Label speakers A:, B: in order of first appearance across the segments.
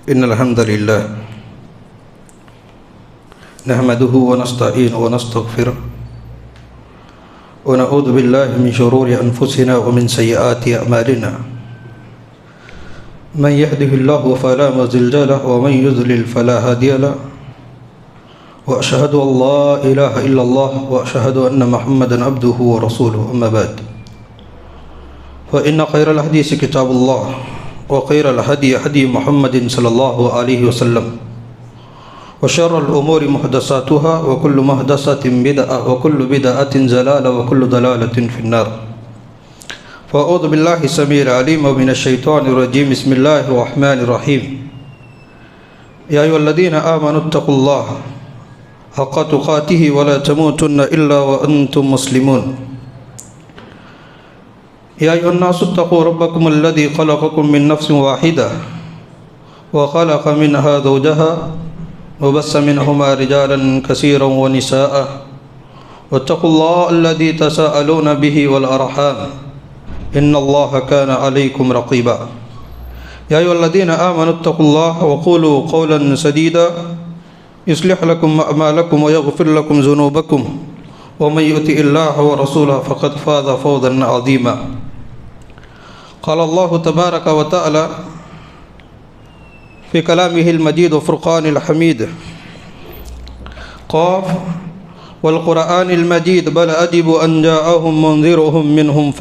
A: إن الحمد لله نحمده ونستعينه ونستغفره ونعوذ بالله من شرور أنفسنا ومن سيئات أعمالنا من يهده الله فلا مضل له ومن يضلل فلا هادي له وأشهد أن لا إله إلا الله وأشهد أن محمدا عبده ورسوله أما بعد فإن خير الحديث كتاب الله وخير الهدي هدي محمد صلى الله عليه وسلم وشر الأمور محدثاتها وكل محدثة بدعة وكل بدعة ضلالة وكل ضلالة في النار فأعوذ بالله السميع العليم من الشيطان الرجيم بسم الله الرحمن الرحيم يا أيها الذين آمنوا اتقوا الله حق تقاته ولا تموتن إلا وأنتم مسلمون يا أيها الناس اتقوا ربكم الذي خلقكم من نفس واحدة وخلق منها زوجها وبث منهما رجالا كثيرا ونساء واتقوا الله الذي تساءلون به والأرحام إن الله كان عليكم رقيبا يا أيها الذين آمنوا اتقوا الله وقولوا قولا سديدا يصلح لكم أعمالكم ويغفر لكم ذنوبكم ومن يطع الله ورسوله فقد فاز فوزا عظيما قال الله تبارك وتعالى في كلامه المجيد وفرقان الحميد قاف والقرآن المجيد بل أجب أن جاءهم منذرهم منهم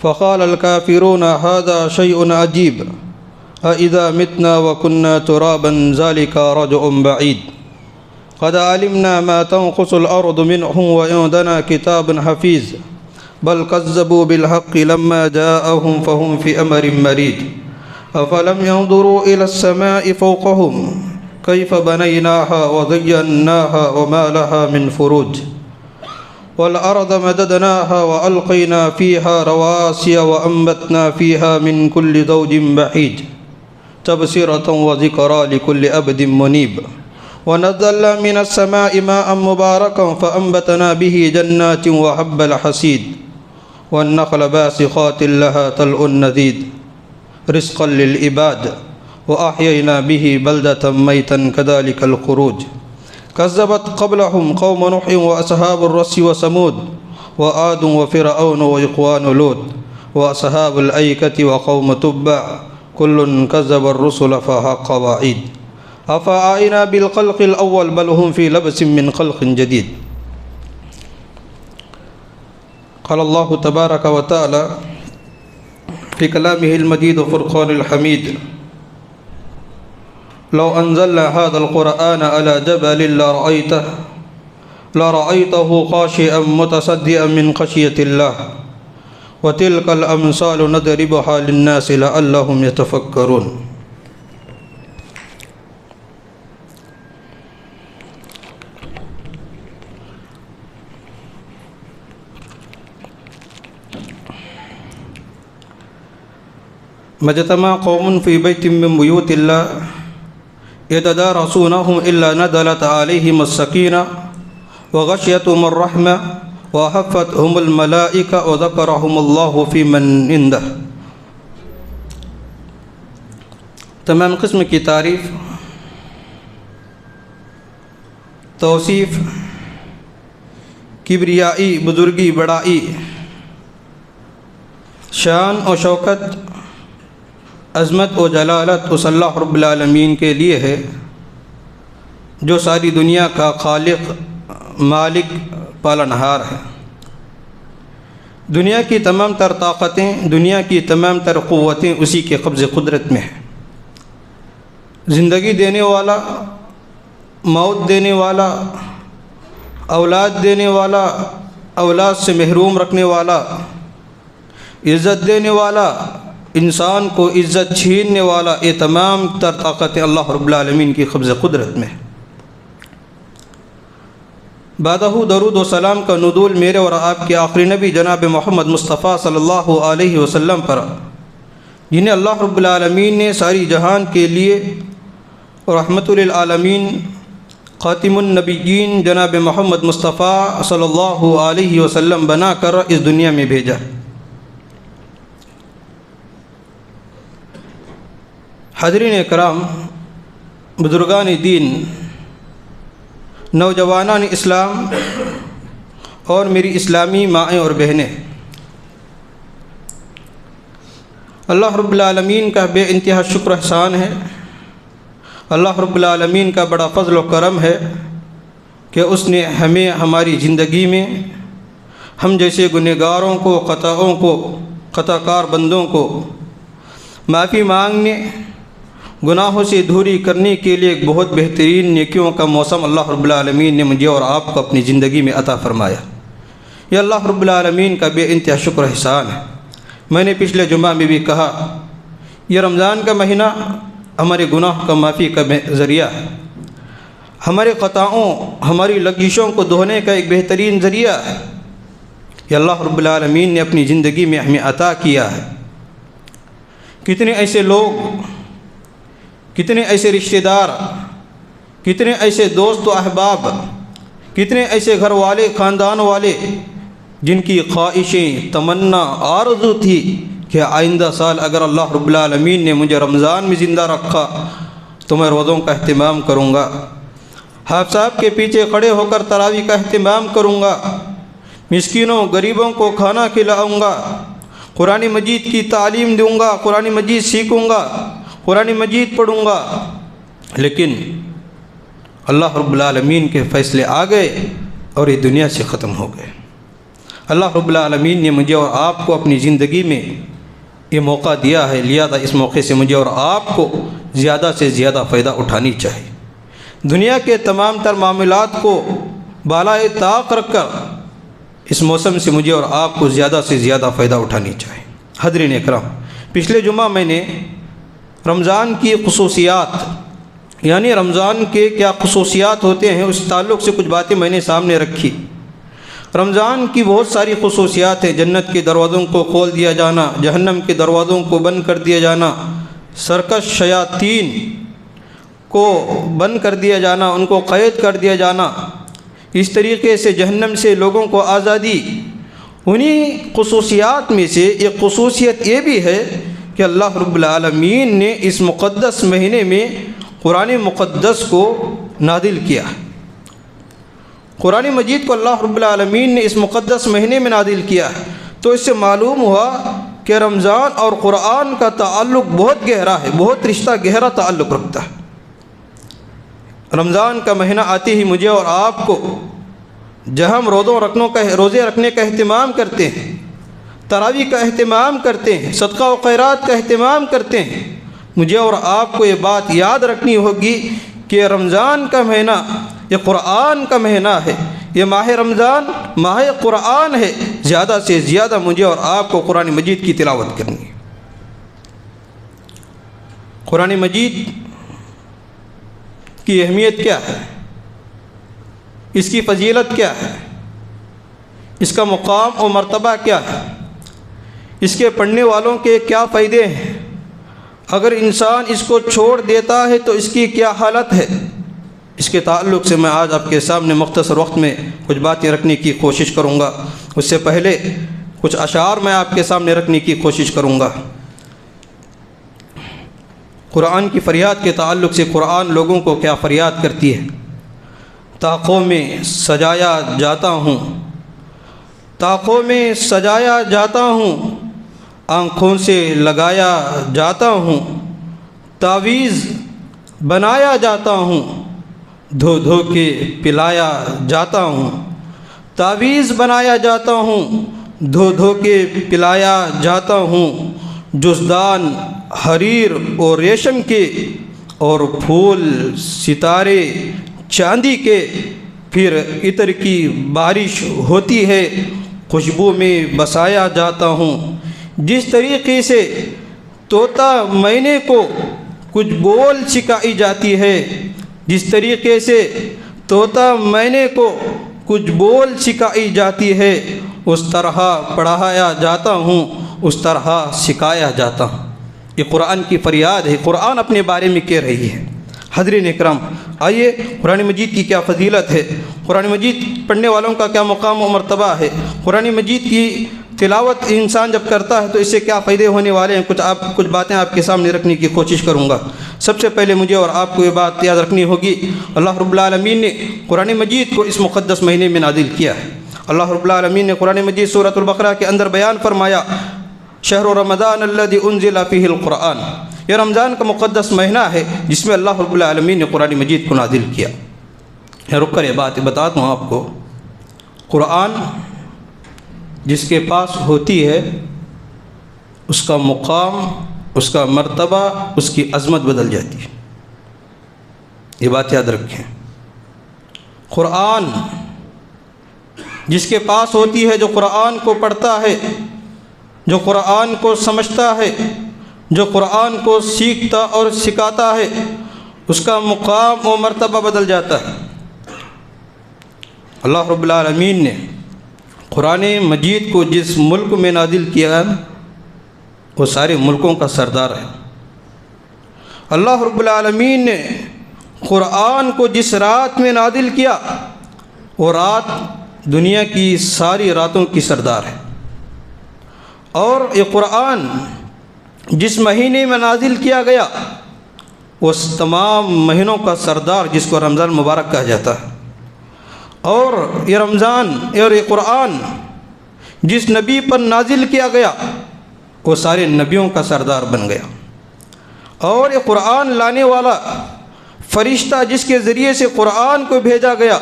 A: فقال الكافرون هذا شيء عجيب أإذا متنا وكنا ترابا ذلك رجع بعيد قد علمنا ما تنقص الأرض منهم وعندنا كتاب حفيظ بل كذبوا بالحق لما جاءهم فهم في أمر مريد أفلم ينظروا إلى السماء فوقهم كيف بنيناها وزيناها وما لها من فروج والأرض مددناها وألقينا فيها رواسي وأنبتنا فيها من كل زوج بهيج تبصرة وذكرى لكل عبد منيب ونزلنا من السماء ماء مباركا فأنبتنا به جنات وحب الحصيد والنخل باسقات لها طلع نضيد رزقا للعباد وأحيينا به بلدة ميتا كذلك الخروج كذبت قبلهم قوم نوح وأصحاب الرس وثمود وعاد وفرعون وإخوان لوط وأصحاب الأيكة وقوم تبع كل كذب الرسل فحق وعيد أفعينا بالخلق الأول بل هم في لبس من خلق جديد قال الله تبارك وتعالى في كلامه المجيد وفرقان الحميد لو أنزلنا هذا القرآن على جبل لرأيته خاشعا متصدعا من خشية الله وتلك الأمثال نضربها للناس لعلهم يتفكرون ما اجتمع قوم في بيت من بيوت الله يتدارسونهم إلا نزلت عليهم السكينة وغشيتهم الرحمة وحفتهم الملائكة وذكرهم الله في من عنده. تمام قسم کی تعریف، توصیف، کبریائی، بزرگی، بڑائی، شان و شوکت، عظمت و جلالت اس اللہ رب العالمین کے لیے ہے جو ساری دنیا کا خالق، مالک، پالنہار ہے۔ دنیا کی تمام تر طاقتیں، دنیا کی تمام تر قوتیں اسی کے قبض قدرت میں ہیں۔ زندگی دینے والا، موت دینے والا، اولاد دینے والا، اولاد سے محروم رکھنے والا، عزت دینے والا، انسان کو عزت چھیننے والا، یہ تمام تر طاقتیں اللہ رب العالمین کی قبض قدرت میں ہیں۔ بعدہ درود و سلام کا نزول میرے اور آپ کے آخری نبی جناب محمد مصطفیٰ صلی اللہ علیہ وسلم پر، جنہیں اللہ رب العالمین نے ساری جہان کے لیے رحمت للعالمین خاتم النبیین جناب محمد مصطفیٰ صلی اللہ علیہ وسلم بنا کر اس دنیا میں بھیجا۔ حاضرین کرام، بزرگان دین، نوجوانان اسلام اور میری اسلامی مائیں اور بہنیں، اللہ رب العالمین کا بے انتہا شکر احسان ہے، اللہ رب العالمین کا بڑا فضل و کرم ہے کہ اس نے ہمیں ہماری زندگی میں ہم جیسے گنہگاروں کو، خطا کار بندوں کو معافی مانگنے، گناہوں سے دوری کرنے کے لیے ایک بہت بہترین نیکیوں کا موسم اللہ رب العالمین نے مجھے اور آپ کو اپنی زندگی میں عطا فرمایا۔ یہ اللہ رب العالمین کا بے انتہا شکر احسان ہے۔ میں نے پچھلے جمعہ میں بھی کہا، یہ رمضان کا مہینہ ہمارے گناہ کا معافی کا ذریعہ ہے، ہمارے خطاؤں، ہماری لغزشوں کو دھونے کا ایک بہترین ذریعہ ہے۔ یہ اللہ رب العالمین نے اپنی زندگی میں ہمیں عطا کیا ہے۔ کتنے ایسے لوگ، کتنے ایسے رشتہ دار، کتنے ایسے دوست و احباب، کتنے ایسے گھر والے، خاندان والے جن کی خواہشیں، تمنا، آرزو تھی کہ آئندہ سال اگر اللہ رب العالمین نے مجھے رمضان میں زندہ رکھا تو میں روزوں کا اہتمام کروں گا، حافظ صاحب کے پیچھے کھڑے ہو کر تراویح کا اہتمام کروں گا، مسکینوں غریبوں کو کھانا کھلاؤں گا، قرآن مجید کی تعلیم دوں گا، قرآن مجید سیکھوں گا، قرآن مجید پڑھوں گا۔ لیکن اللہ رب العالمین کے فیصلے آ گئے اور یہ دنیا سے ختم ہو گئے۔ اللہ رب العالمین نے مجھے اور آپ کو اپنی زندگی میں یہ موقع دیا ہے، لہذا اس موقع سے مجھے اور آپ کو زیادہ سے زیادہ فائدہ اٹھانی چاہیے۔ دنیا کے تمام تر معاملات کو بالائے طاق رکھ کر اس موسم سے مجھے اور آپ کو زیادہ سے زیادہ فائدہ اٹھانی چاہیے۔ حاضرین اکرام، پچھلے جمعہ میں نے رمضان کی خصوصیات، یعنی رمضان کے کیا خصوصیات ہوتے ہیں، اس تعلق سے کچھ باتیں میں نے سامنے رکھی۔ رمضان کی بہت ساری خصوصیات ہیں، جنت کے دروازوں کو کھول دیا جانا، جہنم کے دروازوں کو بند کر دیا جانا، سرکش شیاطین کو بند کر دیا جانا، ان کو قید کر دیا جانا، اس طریقے سے جہنم سے لوگوں کو آزادی۔ انہی خصوصیات میں سے ایک خصوصیت یہ بھی ہے کہ اللہ رب العالمین نے اس مقدس مہینے میں قرآن مقدس کو نازل کیا۔ قرآن مجید کو اللہ رب العالمین نے اس مقدس مہینے میں نازل کیا ہے، تو اس سے معلوم ہوا کہ رمضان اور قرآن کا تعلق بہت گہرا ہے، بہت رشتہ گہرا تعلق رکھتا ہے۔ رمضان کا مہینہ آتے ہی مجھے اور آپ کو جہاں ہم روزے رکھنے کا اہتمام کرتے ہیں، تراویح کا اہتمام کرتے ہیں، صدقہ و خیرات کا اہتمام کرتے ہیں، مجھے اور آپ کو یہ بات یاد رکھنی ہوگی کہ رمضان کا مہینہ یہ قرآن کا مہینہ ہے، یہ ماہ رمضان ماہ قرآن ہے۔ زیادہ سے زیادہ مجھے اور آپ کو قرآن مجید کی تلاوت کرنی ہے۔ قرآن مجید کی اہمیت کیا ہے، اس کی فضیلت کیا ہے، اس کا مقام و مرتبہ کیا ہے، اس کے پڑھنے والوں کے کیا فائدے ہیں، اگر انسان اس کو چھوڑ دیتا ہے تو اس کی کیا حالت ہے، اس کے تعلق سے میں آج آپ کے سامنے مختصر وقت میں کچھ باتیں رکھنے کی کوشش کروں گا۔ اس سے پہلے کچھ اشعار میں آپ کے سامنے رکھنے کی کوشش کروں گا۔ قرآن کی فریاد کے تعلق سے قرآن لوگوں کو کیا فریاد کرتی ہے۔ طاقوں میں سجایا جاتا ہوں، طاقوں میں سجایا جاتا ہوں، آنکھوں سے لگایا جاتا ہوں، تعویذ بنایا جاتا ہوں، دھو دھو کے پلایا جاتا ہوں، تعویذ بنایا جاتا ہوں، دھو دھو کے پلایا جاتا ہوں، جزدان حریر اور ریشم کے اور پھول ستارے چاندی کے، پھر عطر کی بارش ہوتی ہے، خوشبو میں بسایا جاتا ہوں۔ جس طریقے سے طوطا مینے کو کچھ بول سکھائی جاتی ہے، جس طریقے سے طوطا مینے کو کچھ بول سکھائی جاتی ہے، اس طرح پڑھایا جاتا ہوں، اس طرح سکھایا جاتا ہوں۔ یہ قرآن کی فریاد ہے، قرآن اپنے بارے میں کہہ رہی ہے۔ حضرین اکرام، آئیے قرآن مجید کی کیا فضیلت ہے، قرآن مجید پڑھنے والوں کا کیا مقام و مرتبہ ہے، قرآن مجید کی تلاوت انسان جب کرتا ہے تو اس سے کیا فائدے ہونے والے ہیں، کچھ باتیں آپ کے سامنے رکھنے کی کوشش کروں گا۔ سب سے پہلے مجھے اور آپ کو یہ بات یاد رکھنی ہوگی، اللہ رب العالمین نے قرآن مجید کو اس مقدس مہینے میں نازل کیا ہے۔ اللہ رب العالمین نے قرآن مجید سورۃ البقرہ کے اندر بیان فرمایا، شہر رمضان الذی انزل فیہ القرآن، یہ رمضان کا مقدس مہینہ ہے جس میں اللہ رب العالمین نے قرآن مجید کو نازل کیا۔ رک کر یہ بات بتاتا ہوں آپ کو، قرآن جس کے پاس ہوتی ہے اس کا مقام، اس کا مرتبہ، اس کی عظمت بدل جاتی ہے، یہ بات یاد رکھیں۔ قرآن جس کے پاس ہوتی ہے، جو قرآن کو پڑھتا ہے، جو قرآن کو سمجھتا ہے، جو قرآن کو سیکھتا اور سکھاتا ہے، اس کا مقام و مرتبہ بدل جاتا ہے۔ اللہ رب العالمین نے قرآن مجید کو جس ملک میں نازل کیا ہے وہ سارے ملکوں کا سردار ہے۔ اللہ رب العالمین نے قرآن کو جس رات میں نازل کیا وہ رات دنیا کی ساری راتوں کی سردار ہے، اور یہ قرآن جس مہینے میں نازل کیا گیا وہ تمام مہینوں کا سردار، جس کو رمضان مبارک کہا جاتا ہے۔ اور یہ رمضان اور یہ قرآن جس نبی پر نازل کیا گیا وہ سارے نبیوں کا سردار بن گیا، اور یہ قرآن لانے والا فرشتہ جس کے ذریعے سے قرآن کو بھیجا گیا،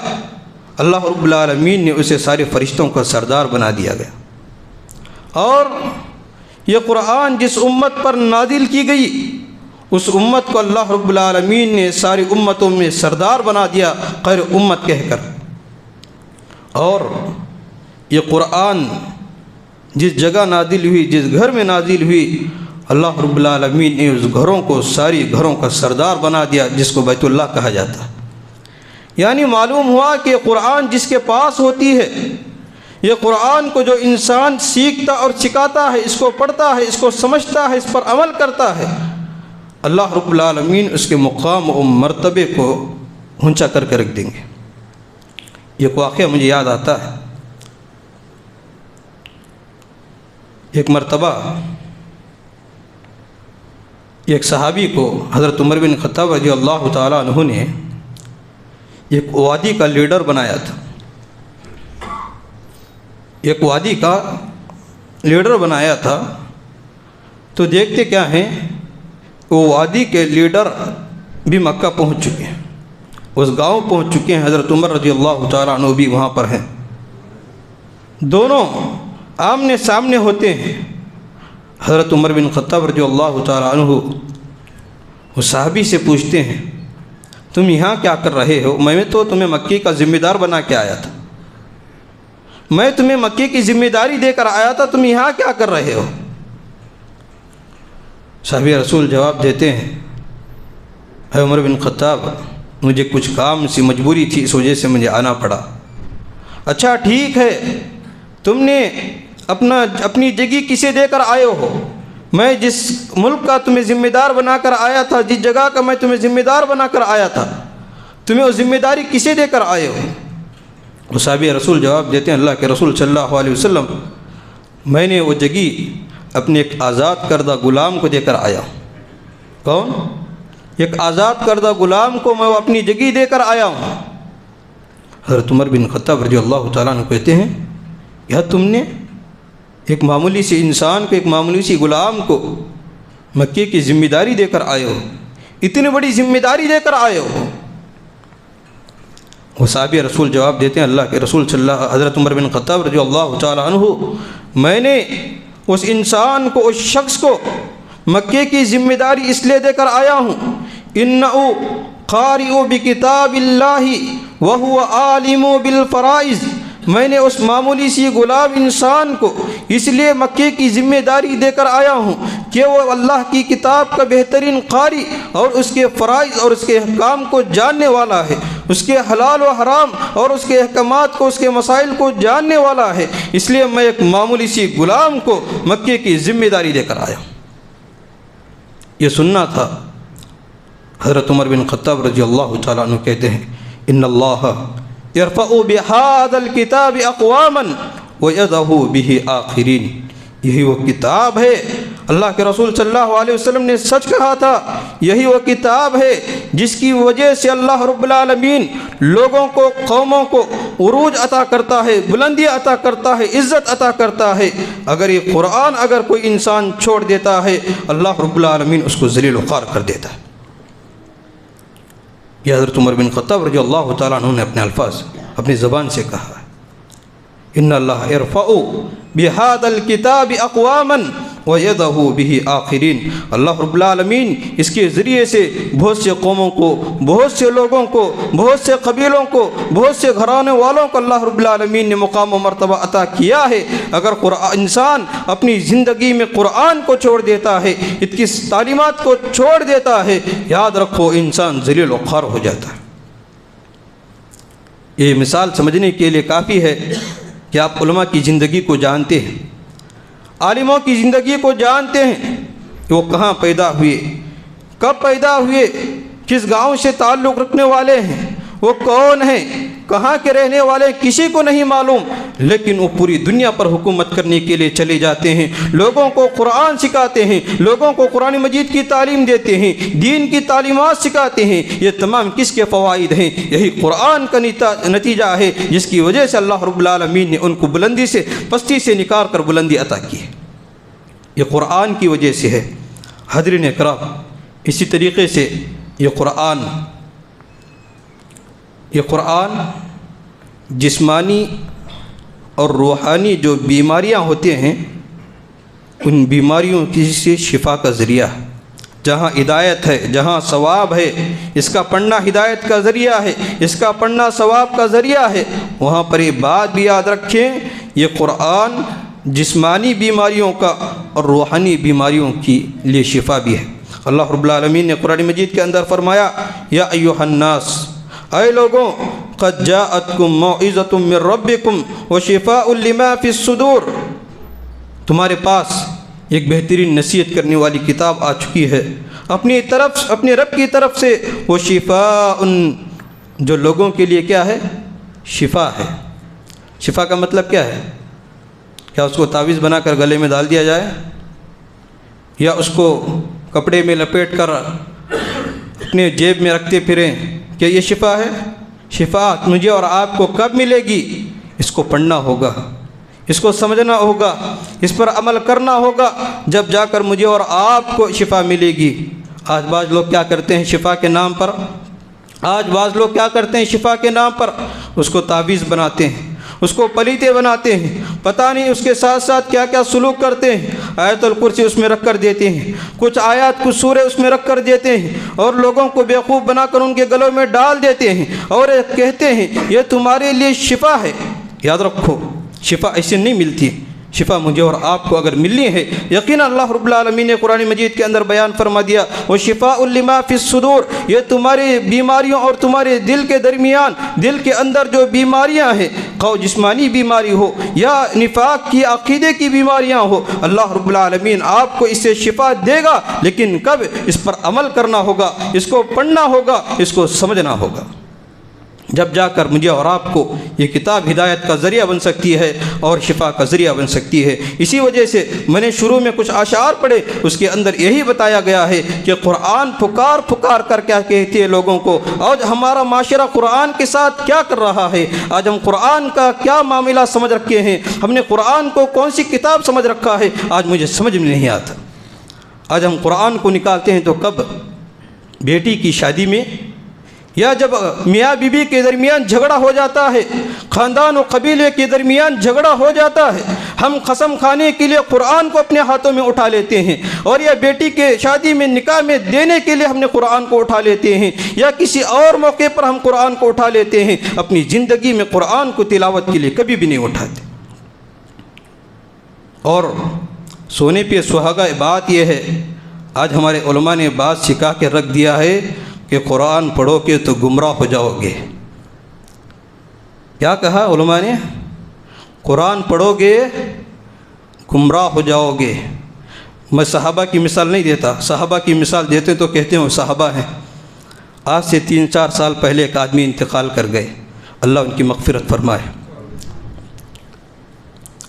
A: اللہ رب العالمین نے اسے سارے فرشتوں کا سردار بنا دیا گیا۔ اور یہ قرآن جس امت پر نازل کی گئی اس امت کو اللہ رب العالمین نے ساری امتوں میں سردار بنا دیا، خیر امت کہہ کر۔ اور یہ قرآن جس جگہ نازل ہوئی، جس گھر میں نازل ہوئی، اللہ رب العالمین نے اس گھروں کو ساری گھروں کا سردار بنا دیا، جس کو بیت اللہ کہا جاتا ہے۔ یعنی معلوم ہوا کہ قرآن جس کے پاس ہوتی ہے، یہ قرآن کو جو انسان سیکھتا اور سکھاتا ہے، اس کو پڑھتا ہے، اس کو سمجھتا ہے، اس پر عمل کرتا ہے، اللہ رب العالمین اس کے مقام و مرتبے کو اونچا کر کے رکھ دیں گے۔ ایک واقعہ مجھے یاد آتا ہے، ایک مرتبہ ایک صحابی کو حضرت عمر بن خطاب رضی اللہ تعالیٰ عنہ نے ایک وادی کا لیڈر بنایا تھا، ایک وادی کا لیڈر بنایا تھا۔ تو دیکھتے کیا ہیں، وہ وادی کے لیڈر بھی مکہ پہنچ چکے ہیں، اس گاؤں پہنچ چکے ہیں، حضرت عمر رضی اللہ تعالیٰ عنہ بھی وہاں پر ہیں۔ دونوں آمنے سامنے ہوتے ہیں۔ حضرت عمر بن خطاب رضی اللہ تعالیٰ عنہ وہ صحابی سے پوچھتے ہیں، تم یہاں کیا کر رہے ہو؟ میں تو تمہیں مکے کا ذمہ دار بنا کے آیا تھا، میں تمہیں مکے کی ذمہ داری دے کر آیا تھا، تم یہاں کیا کر رہے ہو؟ صحابی رسول جواب دیتے ہیں، اے عمر بن خطاب، مجھے کچھ کام سی مجبوری تھی، اس وجہ سے مجھے آنا پڑا۔ اچھا ٹھیک ہے، تم نے اپنی جگہ کسے دے کر آئے ہو؟ میں جس ملک کا تمہیں ذمہ دار بنا کر آیا تھا، جس جگہ کا میں تمہیں ذمہ دار بنا کر آیا تھا، تمہیں وہ ذمہ داری کسے دے کر آئے ہو؟ صحابی رسول جواب دیتے ہیں، اللہ کے رسول صلی اللہ علیہ وسلم، میں نے وہ جگہ اپنے ایک آزاد کردہ غلام کو دے کر آیا ہوں۔ کون؟ ایک آزاد کردہ غلام کو میں وہ اپنی جگہ دے کر آیا ہوں۔ حضرت عمر بن خطاب رضی اللہ تعالیٰ عنہ کہتے ہیں، یا تم نے ایک معمولی سی انسان کو، ایک معمولی سی غلام کو مکے کی ذمہ داری دے کر آئے ہو، اتنی بڑی ذمہ داری دے کر آئے ہو؟ وہ صحابی رسول جواب دیتے ہیں، اللہ کے رسول حضرت عمر بن خطاب رضی اللہ تعالیٰ عنہ، میں نے اس انسان کو، اس شخص کو مکے کی ذمہ داری اس لیے دے کر آیا ہوں، انہو قارئ بکتاب اللہ وہو عالم بالفرائض، میں نے اس معمولی سی غلام انسان کو اس لیے مکے کی ذمہ داری دے کر آیا ہوں کہ وہ اللہ کی کتاب کا بہترین قاری اور اس کے فرائض اور اس کے احکام کو جاننے والا ہے، اس کے حلال و حرام اور اس کے احکامات کو، اس کے مسائل کو جاننے والا ہے، اس لیے میں ایک معمولی سی غلام کو مکے کی ذمہ داری دے کر آیا ہوں۔ یہ سننا تھا۔ حضرت عمر بن خطاب رضی اللہ تعالیٰ عنہ کہتے ہیں، ان اللہ یرفع بہذا الکتاب اقواما وَيَدَهُ بِهِ آخِرِينَ۔ یہی وہ کتاب ہے، اللہ کے رسول صلی اللہ علیہ وسلم نے سچ کہا تھا، یہی وہ کتاب ہے جس کی وجہ سے اللہ رب العالمین لوگوں کو، قوموں کو عروج عطا کرتا ہے، بلندی عطا کرتا ہے، عزت عطا کرتا ہے۔ اگر یہ قرآن اگر کوئی انسان چھوڑ دیتا ہے، اللہ رب العالمین اس کو ذلیل و خوار کر دیتا ہے۔ یہ حضرت عمر بن خطاب رضی اللہ تعالیٰ عنہ نے اپنے الفاظ اپنی زبان سے کہا ہے، ان اللہ یرفع بہذا الکتاب اقواما ویدہ بہ آخرین۔ اللہ رب العالمین اس کے ذریعے سے بہت سے قوموں کو، بہت سے لوگوں کو، بہت سے قبیلوں کو، بہت سے گھرانے والوں کو اللہ رب العالمین نے مقام و مرتبہ عطا کیا ہے۔ اگر انسان اپنی زندگی میں قرآن کو چھوڑ دیتا ہے، اس کی تعلیمات کو چھوڑ دیتا ہے، یاد رکھو انسان ذلیل و خوار ہو جاتا ہے۔ یہ مثال سمجھنے کے لیے کافی ہے کہ آپ علماء کی زندگی کو جانتے ہیں، عالموں کی زندگی کو جانتے ہیں کہ وہ کہاں پیدا ہوئے، کب پیدا ہوئے، کس گاؤں سے تعلق رکھنے والے ہیں، وہ کون ہیں، کہاں کے رہنے والے ہیں، کسی کو نہیں معلوم، لیکن وہ پوری دنیا پر حکومت کرنے کے لیے چلے جاتے ہیں، لوگوں کو قرآن سکھاتے ہیں، لوگوں کو قرآن مجید کی تعلیم دیتے ہیں، دین کی تعلیمات سکھاتے ہیں۔ یہ تمام کس کے فوائد ہیں؟ یہی قرآن کا نتیجہ ہے، جس کی وجہ سے اللہ رب العالمین نے ان کو بلندی سے، پستی سے نکال کر بلندی عطا کی ہے۔ یہ قرآن کی وجہ سے ہے۔ حضرین اکرام، اسی طریقے سے یہ قرآن جسمانی اور روحانی جو بیماریاں ہوتے ہیں، ان بیماریوں کی سے شفا کا ذریعہ ہے۔ جہاں ہدایت ہے، جہاں ثواب ہے، اس کا پڑھنا ہدایت کا ذریعہ ہے، اس کا پڑھنا ثواب کا ذریعہ ہے، وہاں پر یہ بات بھی یاد رکھیں، یہ قرآن جسمانی بیماریوں کا اور روحانی بیماریوں کی لیے شفا بھی ہے۔ اللہ رب العالمین نے قرآن مجید کے اندر فرمایا، یا ایھا الناس، اے لوگوں، قد جاءتکم موعظۃ من ربکم وشفاء لما فی الصدور، تمہارے پاس ایک بہترین نصیحت کرنے والی کتاب آ چکی ہے اپنے رب کی طرف سے، وہ شفاء، جو لوگوں کے لیے کیا ہے؟ شفا ہے۔ شفا کا مطلب کیا ہے؟ کیا اس کو تعویذ بنا کر گلے میں ڈال دیا جائے، یا اس کو کپڑے میں لپیٹ کر اپنے جیب میں رکھتے پھریں؟ کیا یہ شفا ہے؟ شفا مجھے اور آپ کو کب ملے گی؟ اس کو پڑھنا ہوگا، اس کو سمجھنا ہوگا، اس پر عمل کرنا ہوگا، جب جا کر مجھے اور آپ کو شفا ملے گی۔ آج بعض لوگ کیا کرتے ہیں شفا کے نام پر؟ شفا کے نام پر اس کو تعویذ بناتے ہیں، اس کو پلیتے بناتے ہیں، پتہ نہیں اس کے ساتھ ساتھ کیا کیا سلوک کرتے ہیں۔ آیت الکرسی اس میں رکھ کر دیتے ہیں، کچھ آیات، کچھ سورے اس میں رکھ کر دیتے ہیں، اور لوگوں کو بیوقوف بنا کر ان کے گلوں میں ڈال دیتے ہیں، اور کہتے ہیں یہ تمہارے لیے شفا ہے۔ یاد رکھو، شفا ایسے نہیں ملتی۔ شفا مجھے اور آپ کو اگر ملنی ہے، یقینا اللہ رب العالمین نے قرآن مجید کے اندر بیان فرما دیا، وَشِفَاءٌ لِمَا فِي الصُّدُورِ، یہ تمہاری بیماریوں اور تمہارے دل کے درمیان، دل کے اندر جو بیماریاں ہیں، خواہ جسمانی بیماری ہو یا نفاق کی عقیدے کی بیماریاں ہو، اللہ رب العالمین آپ کو اس سے شفا دے گا، لیکن کب؟ اس پر عمل کرنا ہوگا، اس کو پڑھنا ہوگا، اس کو سمجھنا ہوگا، جب جا کر مجھے اور آپ کو یہ کتاب ہدایت کا ذریعہ بن سکتی ہے اور شفا کا ذریعہ بن سکتی ہے۔ اسی وجہ سے میں نے شروع میں کچھ اشعار پڑھے، اس کے اندر یہی بتایا گیا ہے کہ قرآن پکار کر کیا کہتی ہے لوگوں کو، آج ہمارا معاشرہ قرآن کے ساتھ کیا کر رہا ہے، آج ہم قرآن کا کیا معاملہ سمجھ رکھے ہیں، ہم نے قرآن کو کون سی کتاب سمجھ رکھا ہے، آج مجھے سمجھ میں نہیں آتا۔ آج ہم قرآن کو نکالتے ہیں تو کب؟ بیٹی کی شادی میں، یا جب میاں بیوی کے درمیان جھگڑا ہو جاتا ہے، خاندان و قبیلے کے درمیان جھگڑا ہو جاتا ہے، ہم قسم کھانے کے لیے قرآن کو اپنے ہاتھوں میں اٹھا لیتے ہیں، اور یا بیٹی کے شادی میں، نکاح میں دینے کے لیے ہم نے قرآن کو اٹھا لیتے ہیں، یا کسی اور موقع پر ہم قرآن کو اٹھا لیتے ہیں۔ اپنی زندگی میں قرآن کو تلاوت کے لیے کبھی بھی نہیں اٹھاتے۔ اور سونے پہ سہاگا بات یہ ہے، آج ہمارے علماء نے بات سکھا کے رکھ دیا ہے کہ قرآن پڑھو گے تو گمراہ ہو جاؤ گے۔ کیا کہا علماء نے؟ قرآن پڑھو گے گمراہ ہو جاؤ گے۔ میں صحابہ کی مثال نہیں دیتا، صحابہ کی مثال دیتے تو کہتے ہیں وہ صحابہ ہیں۔ آج سے 3-4 سال پہلے ایک آدمی انتقال کر گئے، اللہ ان کی مغفرت فرمائے۔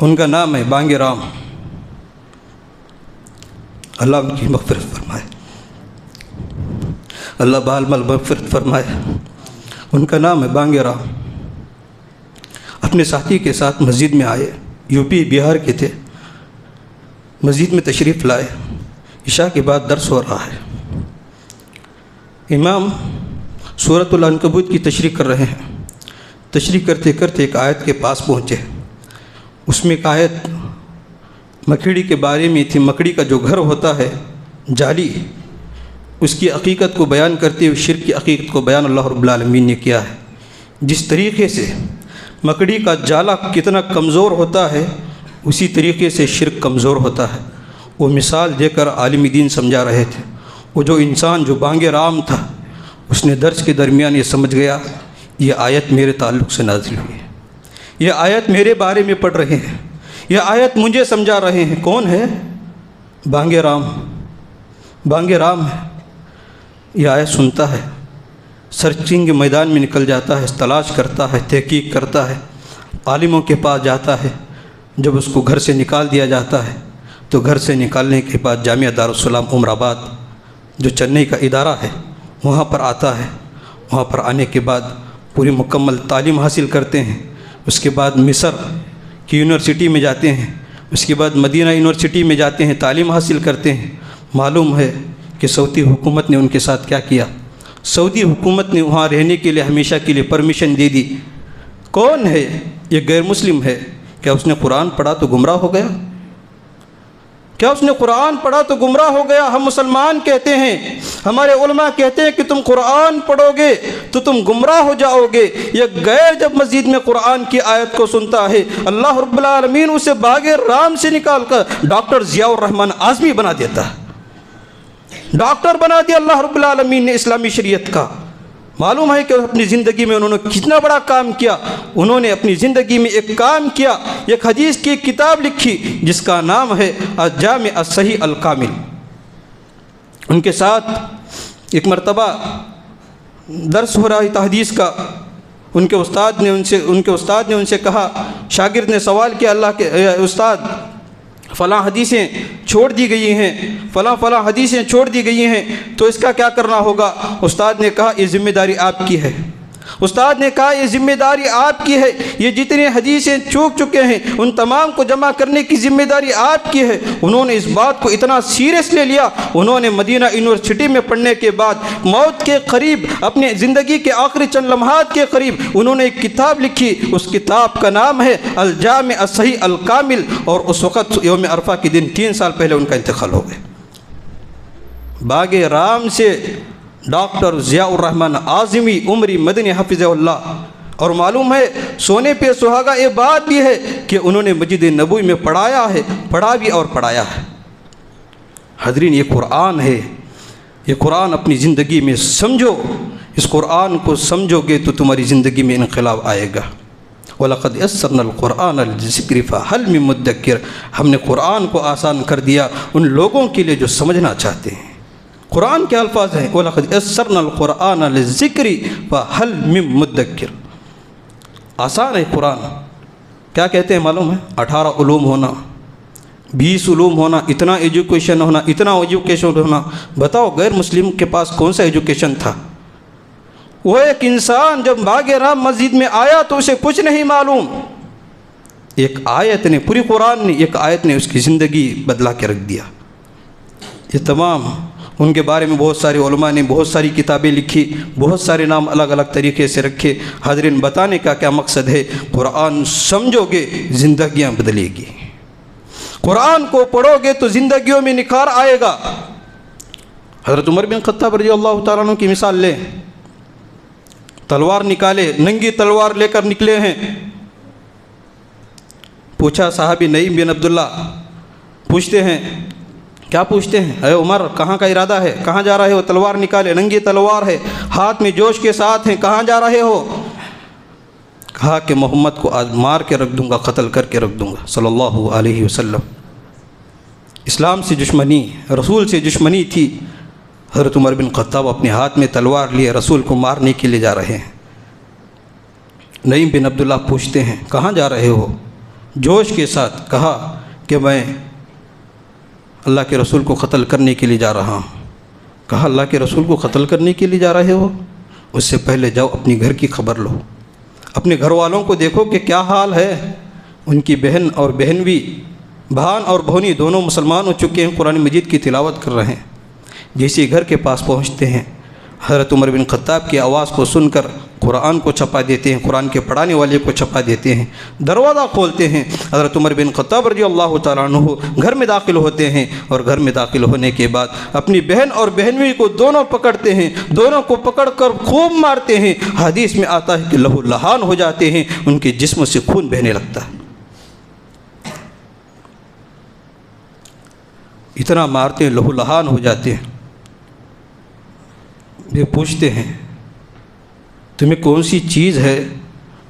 A: ان کا نام ہے بانگ رام، اللہ ان کی مغفرت فرمائے، اللہ بالمل مغفرت فرمائے۔ ان کا نام ہے بانگ رام۔ اپنے ساتھی کے ساتھ مسجد میں آئے، یو پی بہار کے تھے، مسجد میں تشریف لائے، عشاء کے بعد درس ہو رہا ہے، امام سورۃ العنکبوت کی تشریح کر رہے ہیں، تشریح کرتے کرتے ایک آیت کے پاس پہنچے، اس میں ایک آیت مکڑی کے بارے میں تھی۔ مکڑی کا جو گھر ہوتا ہے جالی، اس کی حقیقت کو بیان کرتے ہوئے شرک کی حقیقت کو بیان اللہ رب العالمین نے کیا ہے۔ جس طریقے سے مکڑی کا جالا کتنا کمزور ہوتا ہے، اسی طریقے سے شرک کمزور ہوتا ہے۔ وہ مثال دے کر عالم دین سمجھا رہے تھے۔ وہ جو انسان جو بانگ رام تھا، اس نے درس کے درمیان یہ سمجھ گیا یہ آیت میرے تعلق سے نازل ہوئی ہے، یہ آیت میرے بارے میں پڑھ رہے ہیں، یہ آیت مجھے سمجھا رہے ہیں۔ کون ہے؟ بانگ رام، بانگ رام ہے۔ یہ آیت سنتا ہے، سرچنگ کے میدان میں نکل جاتا ہے، تلاش کرتا ہے، تحقیق کرتا ہے، عالموں کے پاس جاتا ہے۔ جب اس کو گھر سے نکال دیا جاتا ہے تو گھر سے نکالنے کے بعد جامعہ دارالسلام عمر آباد جو چنئی کا ادارہ ہے وہاں پر آتا ہے۔ وہاں پر آنے کے بعد پوری مکمل تعلیم حاصل کرتے ہیں۔ اس کے بعد مصر کی یونیورسٹی میں جاتے ہیں، اس کے بعد مدینہ یونیورسٹی میں جاتے ہیں، تعلیم حاصل کرتے ہیں۔ معلوم ہے کہ سعودی حکومت نے ان کے ساتھ کیا کیا۔ سعودی حکومت نے وہاں رہنے کے لیے ہمیشہ کے لیے پرمیشن دے دی۔ کون ہے یہ؟ غیر مسلم ہے۔ کیا اس نے قرآن پڑھا تو گمراہ ہو گیا؟ کیا اس نے قرآن پڑھا تو گمراہ ہو گیا؟ ہم مسلمان کہتے ہیں، ہمارے علماء کہتے ہیں کہ تم قرآن پڑھو گے تو تم گمراہ ہو جاؤ گے۔ یہ غیر جب مسجد میں قرآن کی آیت کو سنتا ہے، اللہ رب العالمین اسے باغ رام سے نکال کر ڈاکٹر ضیاء الرحمن اعظمی بنا دیتا ہے۔ ڈاکٹر بنا دیا اللہ رب العالمین نے اسلامی شریعت کا۔ معلوم ہے کہ اپنی زندگی میں انہوں نے کتنا بڑا کام کیا۔ انہوں نے اپنی زندگی میں ایک کام کیا، ایک حدیث کی ایک کتاب لکھی جس کا نام ہے الجامع الصحیح الکامل۔ ان کے ساتھ ایک مرتبہ درس ہو رہا تھا حدیث کا، ان کے استاد نے ان سے کہا، شاگرد نے سوال کیا، اللہ کے استاد فلاں حدیثیں چھوڑ دی گئی ہیں، فلاں حدیثیں چھوڑ دی گئی ہیں، تو اس کا کیا کرنا ہوگا؟ استاد نے کہا یہ ذمہ داری آپ کی ہے۔ استاد نے کہا یہ ذمہ داری آپ کی ہے، یہ جتنے حدیثیں چوک چکے ہیں ان تمام کو جمع کرنے کی ذمہ داری آپ کی ہے۔ انہوں نے اس بات کو اتنا سیریس لے لیا، انہوں نے مدینہ یونیورسٹی میں پڑھنے کے بعد موت کے قریب، اپنے زندگی کے آخری چند لمحات کے قریب انہوں نے ایک کتاب لکھی، اس کتاب کا نام ہے الجامع الصحیح الکامل، اور اس وقت یوم عرفہ کے دن 3 سال پہلے ان کا انتقال ہو گیا۔ باغ رام سے ڈاکٹر ضیاء الرحمن اعظمی عمری مدنی حفظہ اللہ۔ اور معلوم ہے سونے پہ سہاگا یہ بات بھی ہے کہ انہوں نے مسجد نبوی میں پڑھایا ہے، پڑھا بھی اور پڑھایا ہے۔ حضرین یہ قرآن ہے، یہ قرآن اپنی زندگی میں سمجھو، اس قرآن کو سمجھو گے تو تمہاری زندگی میں انقلاب آئے گا۔ وَلَقَدْ يَسَّرْنَا الْقُرْآنَ لِلذِّكْرِ فَهَلْ مِن مُدَّكِّرٍ، ہم نے قرآن کو آسان کر دیا ان لوگوں کے لیے جو سمجھنا چاہتے ہیں۔ قرآن کے الفاظ ہیں وَلَقَدْ يَسَّرْنَا الْقُرْآنَ لِلذِّكْرِ فَهَلْ مِن مُدَّكِّرٍ، آسان ہے قرآن۔ کیا کہتے ہیں معلوم ہے؟ 18 علوم ہونا، 20 علوم ہونا، اتنا ایجوکیشن ہونا، اتنا ایجوکیشن ہونا۔ بتاؤ غیر مسلم کے پاس کون سا ایجوکیشن تھا؟ وہ ایک انسان جب باغ رام مسجد میں آیا تو اسے کچھ نہیں معلوم، ایک آیت نے، پوری قرآن نے ایک آیت نے اس کی زندگی بدلا کے رکھ دیا۔ یہ تمام ان کے بارے میں بہت سارے علماء نے بہت ساری کتابیں لکھی، بہت سارے نام الگ الگ طریقے سے رکھے۔ حاضرین بتانے کا کیا مقصد ہے؟ قرآن سمجھو گے زندگیاں بدلے گی، قرآن کو پڑھو گے تو زندگیوں میں نکھار آئے گا۔ حضرت عمر بن خطاب رضی اللہ تعالیٰ عنہ کی مثال لیں، تلوار نکالے، ننگی تلوار لے کر نکلے ہیں۔ پوچھا صحابی نعیم بن عبداللہ، پوچھتے ہیں، کیا پوچھتے ہیں؟ اے عمر کہاں کا ارادہ ہے؟ کہاں جا رہے ہو؟ تلوار نکالے، ننگی تلوار ہے، ہاتھ میں جوش کے ساتھ ہیں، کہاں جا رہے ہو؟ کہا کہ محمد کو آج مار کے رکھ دوں گا، قتل کر کے رکھ دوں گا صلی اللہ علیہ وسلم۔ اسلام سے دشمنی، رسول سے دشمنی تھی۔ حضرت عمر بن خطاب اپنے ہاتھ میں تلوار لیے رسول کو مارنے کے لیے جا رہے ہیں۔ نعیم بن عبداللہ پوچھتے ہیں کہاں جا رہے ہو؟ جوش کے ساتھ کہا کہ میں اللہ کے رسول کو قتل کرنے کے لیے جا رہا ہوں۔ کہا اللہ کے رسول کو قتل کرنے کے لیے جا رہے ہو؟ اس سے پہلے جاؤ اپنی گھر کی خبر لو، اپنے گھر والوں کو دیکھو کہ کیا حال ہے۔ ان کی بہن اور بہنوی، بہان اور بہنی دونوں مسلمان ہو چکے ہیں، قرآن مجید کی تلاوت کر رہے ہیں۔ جیسے گھر کے پاس پہنچتے ہیں، حضرت عمر بن خطاب کی آواز کو سن کر قرآن کو چھپا دیتے ہیں، قرآن کے پڑھانے والے کو چھپا دیتے ہیں، دروازہ کھولتے ہیں۔ حضرت عمر بن خطاب رضی اللہ تعالیٰ عنہ گھر میں داخل ہوتے ہیں، اور گھر میں داخل ہونے کے بعد اپنی بہن اور بہنوئی کو دونوں پکڑتے ہیں، دونوں کو پکڑ کر خوب مارتے ہیں۔ حدیث میں آتا ہے کہ لہو لہان ہو جاتے ہیں، ان کے جسم سے خون بہنے لگتا ہے۔ اتنا مارتے ہیں، لہو لہان ہو جاتے ہیں۔ یہ پوچھتے ہیں تمہیں کون سی چیز ہے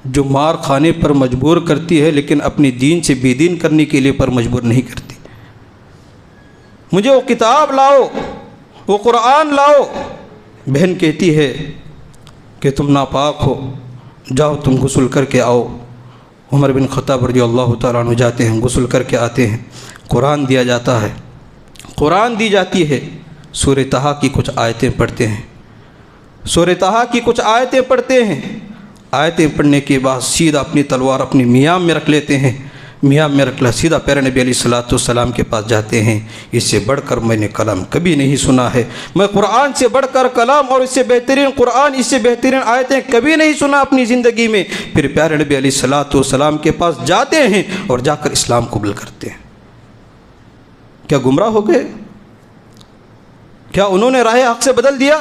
A: جو مار کھانے پر مجبور کرتی ہے لیکن اپنی دین سے بے دین کرنے کے لیے پر مجبور نہیں کرتی؟ مجھے وہ کتاب لاؤ، وہ قرآن لاؤ۔ بہن کہتی ہے کہ تم ناپاک ہو، جاؤ تم غسل کر کے آؤ۔ عمر بن خطاب رضی اللہ تعالیٰ عنہ جاتے ہیں، غسل کر کے آتے ہیں، قرآن دیا جاتا ہے، قرآن دی جاتی ہے۔ سورہ طٰہٰ کی کچھ آیتیں پڑھتے ہیں، سورہ طٰہٰ کی کچھ آیتیں پڑھتے ہیں۔ آیتیں پڑھنے کے بعد سیدھا اپنی تلوار اپنی میام میں رکھ لیتے ہیں، میام میں رکھ لے سیدھا پیارے نبی علیہ السلام کے پاس جاتے ہیں۔ اس سے بڑھ کر میں نے کلام کبھی نہیں سنا ہے، میں قرآن سے بڑھ کر کلام اور اس سے بہترین قرآن، اس سے بہترین آیتیں کبھی نہیں سنا اپنی زندگی میں۔ پھر پیارے نبی علیہ السلام کے پاس جاتے ہیں اور جا کر اسلام قبول کرتے ہیں۔ کیا گمراہ ہو گئے؟ کیا انہوں نے راہ حق سے بدل دیا؟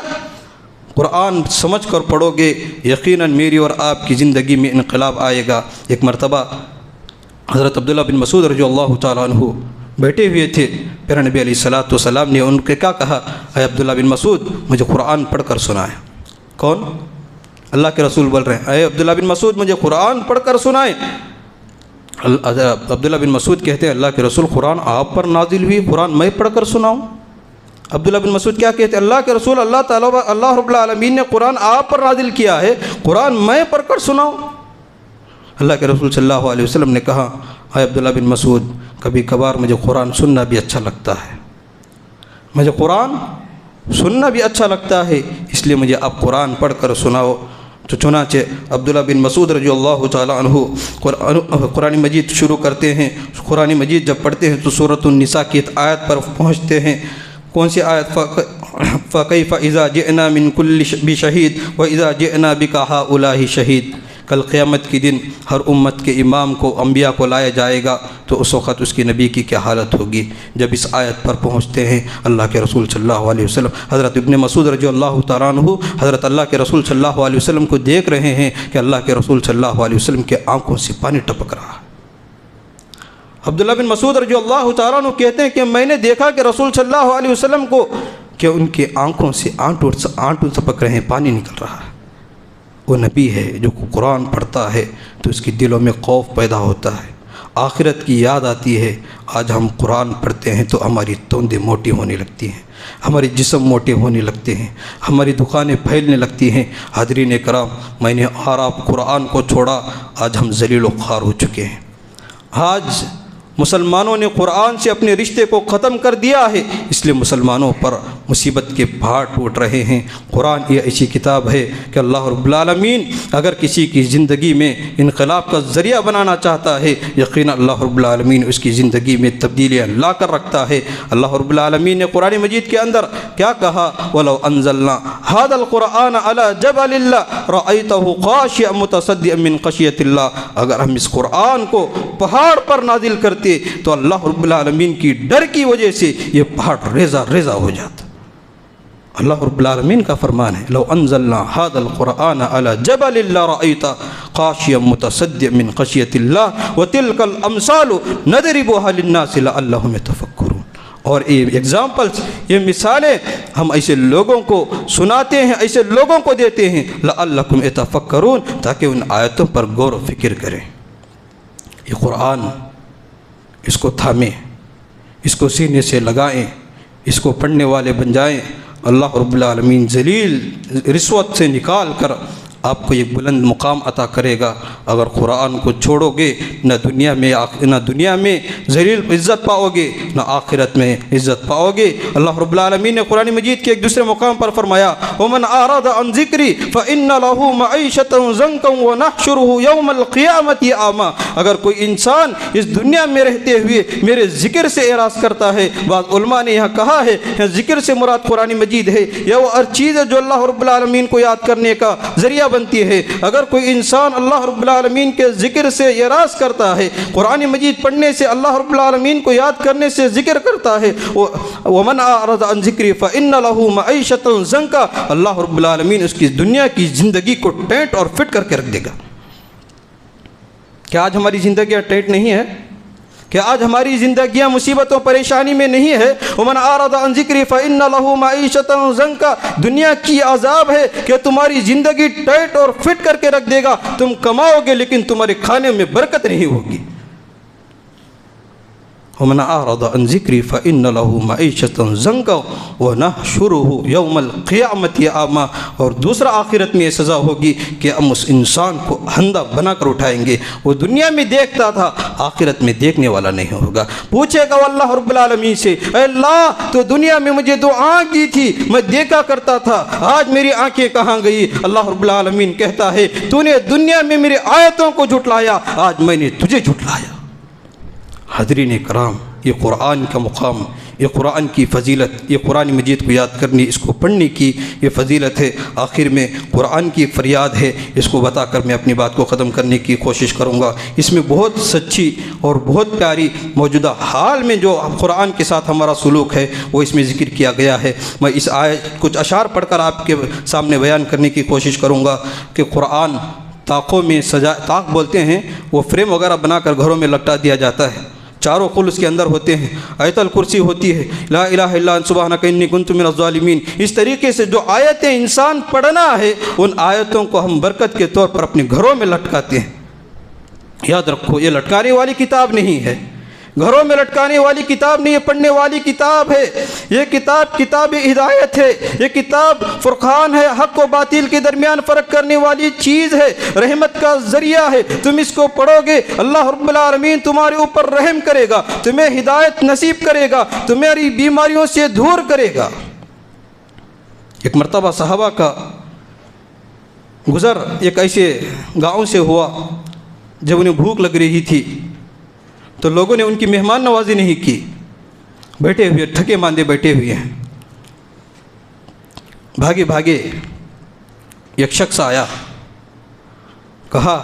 A: قرآن سمجھ کر پڑھو گے، یقیناً میری اور آپ کی زندگی میں انقلاب آئے گا۔ ایک مرتبہ حضرت عبداللہ بن مسعود رضی اللہ تعالیٰ عنہ بیٹھے ہوئے تھے، پیارے نبی علیہ السلام نے ان کے کیا کہا، اے عبداللہ بن مسعود مجھے قرآن پڑھ کر سنائیں۔ کون؟ اللہ کے رسول بول رہے ہیں، اے عبداللہ بن مسعود مجھے قرآن پڑھ کر سنائیں۔ عبداللہ بن مسعود کہتے ہیں، اللہ کے رسول قرآن آپ پر نازل ہوئی، قرآن میں پڑھ کر سناؤں؟ عبداللہ بن مسعود کیا کہتے ہیں، اللہ کے رسول اللہ رب العالمین نے قرآن آپ پر نازل کیا ہے، قرآن میں پڑھ کر سناؤں؟ اللہ کے رسول صلی اللہ علیہ وسلم نے کہا، اے عبداللہ بن مسعود کبھی کبھار مجھے قرآن سننا بھی اچھا لگتا ہے، مجھے قرآن سننا بھی اچھا لگتا ہے، اس لیے مجھے آپ قرآن پڑھ کر سناؤ۔ تو چنانچہ عبداللہ بن مسعود رضی اللہ تعالیٰ عنہ قرآن مجید شروع کرتے ہیں۔ قرآن مجید جب پڑھتے ہیں تو سورۃ النساء کی آیت پر پہنچتے ہیں۔ کون سی آیت؟ فَكَيْفَ إِذَا جِئْنَا مِن كُلِّ بِشَهِيدٍ وَإِذَا جِئْنَا بِكَ هَؤُلَاءِ شَهِيدٌ۔ کل قیامت کے دن ہر امت کے امام کو، انبیاء کو لایا جائے گا، تو اس وقت اس کی نبی کی کیا حالت ہوگی؟ جب اس آیت پر پہنچتے ہیں، اللہ کے رسول صلی اللہ علیہ وسلم حضرت ابن مسعود رضی اللہ تعالیٰ عنہ حضرت اللہ کے رسول صلی اللہ علیہ وسلم کو دیکھ رہے ہیں کہ اللہ کے رسول صلی اللہ علیہ وسلم کے آنکھوں سے پانی ٹپک رہا ہے۔ عبداللہ بن مسعود رضی اللہ تعالیٰ عنہ کہتے ہیں کہ میں نے دیکھا کہ رسول صلی اللہ علیہ وسلم کو کہ ان کے آنکھوں سے آنٹوں سپک رہے ہیں، پانی نکل رہا ہے۔ وہ نبی ہے جو قرآن پڑھتا ہے تو اس کی دلوں میں خوف پیدا ہوتا ہے، آخرت کی یاد آتی ہے۔ آج ہم قرآن پڑھتے ہیں تو ہماری توندیں موٹی ہونے لگتی ہیں، ہمارے جسم موٹے ہونے لگتے ہیں، ہماری دکانیں پھیلنے لگتی ہیں۔ حاضرین کرام، میں نے اور آپ قرآن کو چھوڑا، آج ہم ذلیل و خوار ہو چکے ہیں۔ آج مسلمانوں نے قرآن سے اپنے رشتے کو ختم کر دیا ہے، اس لیے مسلمانوں پر مصیبت کے پہاڑ ٹوٹ رہے ہیں۔ قرآن یہ ایسی کتاب ہے کہ اللہ رب العالمین اگر کسی کی زندگی میں انقلاب کا ذریعہ بنانا چاہتا ہے، یقینا اللہ رب العالمین اس کی زندگی میں تبدیلیاں لا کر رکھتا ہے۔ اللہ رب العالمین نے قرآن مجید کے اندر کیا کہا، وَلَوْ أَنزَلْنَا هَذَا الْقُرْآنَ عَلَى جَبَلٍ لَرَأَيْتَهُ خَاشِعًا مُتَصَدِّعًا مِنْ خَشْيَةِ اللَّهِ۔ اگر ہم اس قرآن کو پہاڑ پر نازل کرتے تو اللہ رب العالمین کی ڈر کی وجہ سے یہ پہاڑ ریزہ ریزہ ہو جاتا۔ اللہ رب العالمین کا فرمان ہے، لو انزلنا هذا القرآن على جبل لرأيت خاشعا متصدعا من خشية الله وتلك الامثال نضربها للناس لعلهم يتفكرون۔ اور یہ ایگزامپلس، یہ مثالیں ہم ایسے لوگوں کو سناتے ہیں، ایسے لوگوں کو دیتے ہیں، لعلکم یتفکرون، تاکہ ان آیتوں پر غور و فکر کریں۔ یہ قرآن، اس کو تھامیں، اس کو سینے سے لگائیں، اس کو پڑھنے والے بن جائیں۔ اللہ رب العالمین ذلیل رشوت سے نکال کر آپ کو ایک بلند مقام عطا کرے گا۔ اگر قرآن کو چھوڑو گے نہ دنیا میں ذلیل عزت پاؤ گے نہ آخرت میں عزت پاؤ گے۔ اللہ رب العالمین نے قرآن مجید کے ایک دوسرے مقام پر فرمایا وَمَنْ أَعْرَضَ عَنْ ذِكْرِي فَإِنَّ لَهُ مَعِيشَةً ضَنْكًا وَنَحْشُرُهُ يَوْمَ الْقِيَامَةِ أَعْمَىٰ۔ اگر کوئی انسان اس دنیا میں رہتے ہوئے میرے ذکر سے اعراض کرتا ہے، بعض علماء نے یہاں کہا ہے ذکر سے مراد قرآن مجید ہے یا وہ ہر چیز ہے جو اللہ رب العالمین کو یاد کرنے کا ذریعہ بنتی ہے۔ اگر کوئی انسان اللہ رب العالمین کے ذکر سے اعراض کرتا ہے، قرآن مجید پڑھنے سے اللہ رب العالمین کو یاد کرنے سے ذکر کرتا ہے، وَمَنْ أَعْرَضَ عَنْ ذِكْرِي فَإِنَّ لَهُ مَعِيشَةً ضَنْكًا، اللہ رب العالمین اس کی دنیا کی زندگی کو ٹیٹ اور فٹ کر کے رکھ دے گا۔ کیا آج ہماری زندگیاں ٹیٹ نہیں ہے؟ کہ آج ہماری زندگیاں مصیبتوں پریشانی میں نہیں ہے؟ وَمَنْ أَعْرَضَ عَنْ ذِكْرِي فَإِنَّ لَهُ مَعِيشَةً ضَنْكًا، دنیا کی عذاب ہے کہ تمہاری زندگی ٹائٹ اور فٹ کر کے رکھ دے گا، تم کماؤ گے لیکن تمہارے کھانے میں برکت نہیں ہوگی۔ وَمَنْ أَعْرَضَ عَنْ ذِكْرِي فَإِنَّ لَهُ مَعِيشَةً ضَنْكًا وَنَحْشُرُهُ يَوْمَ الْقِيَامَةِ أَعْمَىٰ، اور دوسرا آخرت میں یہ سزا ہوگی کہ ہم اس انسان کو اندھا بنا کر اٹھائیں گے۔ وہ دنیا میں دیکھتا تھا، آخرت میں دیکھنے والا نہیں ہوگا۔ پوچھے گا اللہ رب العالمین سے اے اللہ تو دنیا میں مجھے دو آنکھ دی تھی، میں دیکھا کرتا تھا، آج میری آنکھیں کہاں گئی؟ اللہ رب العالمین کہتا ہے تو نے دنیا میں میری آیتوں کو جھٹلایا، آج میں نے تجھے جھٹلایا۔ حاضرین کرام، یہ قرآن کا مقام، یہ قرآن کی فضیلت، یہ قرآن مجید کو یاد کرنی، اس کو پڑھنے کی یہ فضیلت ہے۔ آخر میں قرآن کی فریاد ہے، اس کو بتا کر میں اپنی بات کو ختم کرنے کی کوشش کروں گا۔ اس میں بہت سچی اور بہت پیاری موجودہ حال میں جو قرآن کے ساتھ ہمارا سلوک ہے وہ اس میں ذکر کیا گیا ہے۔ میں اس آیت کچھ اشعار پڑھ کر آپ کے سامنے بیان کرنے کی کوشش کروں گا کہ قرآن طاقوں میں طاق بولتے ہیں، وہ فریم وغیرہ بنا کر گھروں میں لٹا دیا جاتا ہے، چاروں قل اس کے اندر ہوتے ہیں، آیت الکرسی ہوتی ہے، لا الہ الا انت سبحانک انی کنت من الظالمین۔ اس طریقے سے جو آیتیں انسان پڑھنا ہے ان آیتوں کو ہم برکت کے طور پر اپنے گھروں میں لٹکاتے ہیں۔ یاد رکھو یہ لٹکانے والی کتاب نہیں ہے، گھروں میں لٹکانے والی کتاب نہیں، یہ پڑھنے والی کتاب ہے۔ یہ کتاب ہدایت ہے، یہ کتاب فرقان ہے، حق و باطل کے درمیان فرق کرنے والی چیز ہے، رحمت کا ذریعہ ہے۔ تم اس کو پڑھو گے اللہ رب العالمین تمہارے اوپر رحم کرے گا، تمہیں ہدایت نصیب کرے گا، تمہاری بیماریوں سے دور کرے گا۔ ایک مرتبہ صحابہ کا گزر ایک ایسے گاؤں سے ہوا جب انہیں بھوک لگ رہی تھی تو لوگوں نے ان کی مہمان نوازی نہیں کی، بیٹھے ہوئے ٹھکے ماندے بیٹھے ہوئے ہیں۔ بھاگے بھاگے ایک شخص آیا، کہا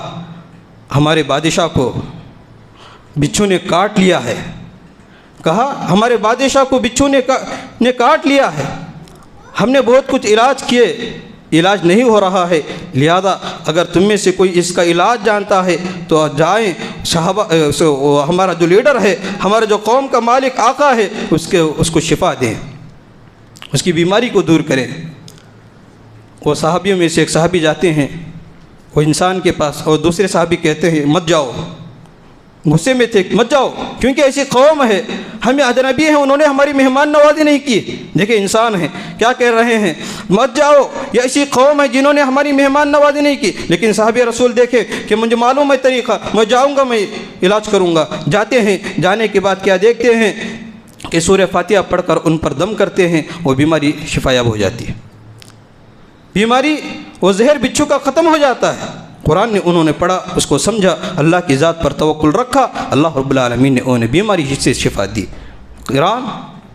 A: ہمارے بادشاہ کو بچھو نے کاٹ لیا ہے، کہا ہمارے بادشاہ کو بچھو نے کاٹ لیا ہے، ہم نے بہت کچھ علاج کیے، علاج نہیں ہو رہا ہے، لہذا اگر تم میں سے کوئی اس کا علاج جانتا ہے تو جائیں، صحابہ ہمارا جو لیڈر ہے، ہمارا جو قوم کا مالک آقا ہے، اس کو شفا دیں، اس کی بیماری کو دور کریں۔ وہ صحابیوں میں سے ایک صحابی جاتے ہیں وہ انسان کے پاس، اور دوسرے صحابی کہتے ہیں مت جاؤ، غصے میں تھے مت جاؤ کیونکہ ایسی قوم ہے، ہم اجنبی ہیں، انہوں نے ہماری مہمان نوازی نہیں کی۔ دیکھیں انسان ہیں کیا کہہ رہے ہیں، مت جاؤ، یہ ایسی قوم ہے جنہوں نے ہماری مہمان نوازی نہیں کی۔ لیکن صحابی رسول دیکھے کہ مجھے معلوم ہے طریقہ، میں جاؤں گا، میں علاج کروں گا۔ جاتے ہیں، جانے کے بعد کیا دیکھتے ہیں کہ سورہ فاتحہ پڑھ کر ان پر دم کرتے ہیں، وہ بیماری شفایاب ہو جاتی ہے، بیماری وہ زہر بچھو کا ختم ہو جاتا ہے۔ قرآن نے انہوں نے پڑھا، اس کو سمجھا، اللہ کی ذات پر توکل رکھا، اللہ رب العالمین نے انہیں بیماری سے شفا دی۔ قرآن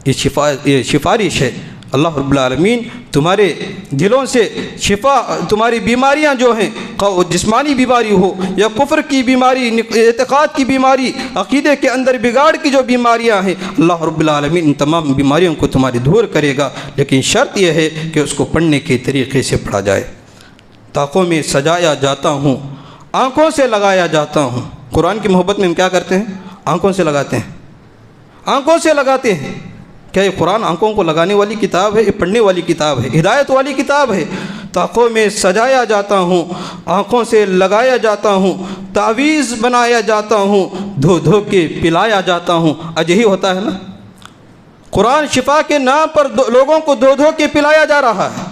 A: یہ سفارش ہے، اللہ رب العالمین تمہارے دلوں سے شفا، تمہاری بیماریاں جو ہیں، جسمانی بیماری ہو یا کفر کی بیماری، اعتقاد کی بیماری، عقیدے کے اندر بگاڑ کی جو بیماریاں ہیں، اللہ رب العالمین ان تمام بیماریوں کو تمہاری دور کرے گا، لیکن شرط یہ ہے کہ اس کو پڑھنے کے طریقے سے پڑھا جائے۔ طاقوں میں سجایا جاتا ہوں، آنکھوں سے لگایا جاتا ہوں۔ قرآن کی محبت میں ہم کیا کرتے ہیں؟ آنکھوں سے لگاتے ہیں، آنکھوں سے لگاتے ہیں۔ کیا یہ قرآن آنکھوں کو لگانے والی کتاب ہے؟ یہ پڑھنے والی کتاب ہے، ہدایت والی کتاب ہے۔ طاقوں میں سجایا جاتا ہوں، آنکھوں سے لگایا جاتا ہوں، تعویذ بنایا جاتا ہوں، دھو دھو کے پلایا جاتا ہوں۔ آج یہی ہوتا ہے نا، قرآن شفا کے نام پر لوگوں کو دھو دھو کے پلایا جا رہا ہے۔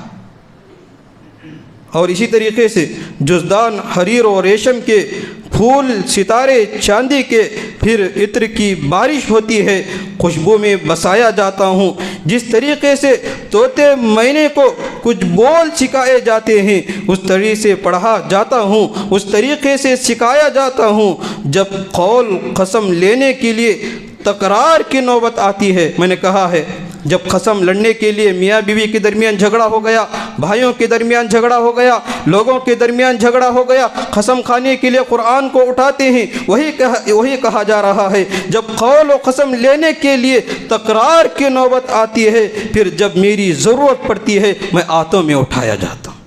A: اور اسی طریقے سے جزدان حریر اور ریشم کے پھول، ستارے چاندی کے، پھر عطر کی بارش ہوتی ہے، خوشبو میں بسایا جاتا ہوں۔ جس طریقے سے طوطے مینے کو کچھ بول سکھائے جاتے ہیں اس طریقے سے پڑھا جاتا ہوں، اس طریقے سے سکھایا جاتا ہوں۔ جب قول قسم لینے کے لیے تکرار کی نوبت آتی ہے، میں نے کہا ہے جب قسم لڑنے کے لیے میاں بیوی کے درمیان جھگڑا ہو گیا، بھائیوں کے درمیان جھگڑا ہو گیا، لوگوں کے درمیان جھگڑا ہو گیا، قسم کھانے کے لیے قرآن کو اٹھاتے ہیں، وہی کہا جا رہا ہے جب قول و قسم لینے کے لیے تکرار کی نوبت آتی ہے، پھر جب میری ضرورت پڑتی ہے میں آتوں میں اٹھایا جاتا ہوں۔